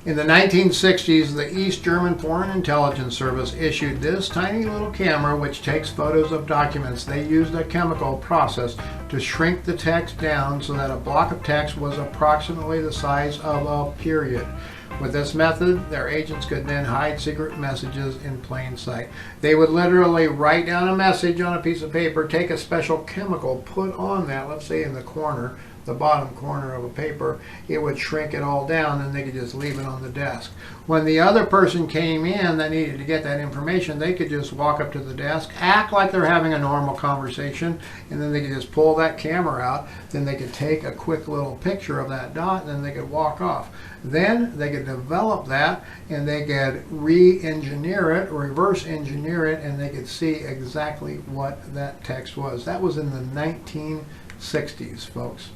In the 1960s, the East German Foreign Intelligence Service issued this tiny little camera which takes photos of documents. They used a chemical process to shrink the text down so that a block of text was approximately the size of a period. With this method, their agents could then hide secret messages in plain sight. They would literally write down a message on a piece of paper, take a special chemical, put on that, let's say in the corner, the bottom corner of a paper, it would shrink it all down and they could just leave it on the desk. When the other person came in that needed to get that information, they could just walk up to the desk, act like they're having a normal conversation, and then they could just pull that camera out. Then they could take a quick little picture of that dot and then they could walk off. Then they could develop that and they could re-engineer it, reverse engineer it, and they could see exactly what that text was. That was in the 1960s, folks.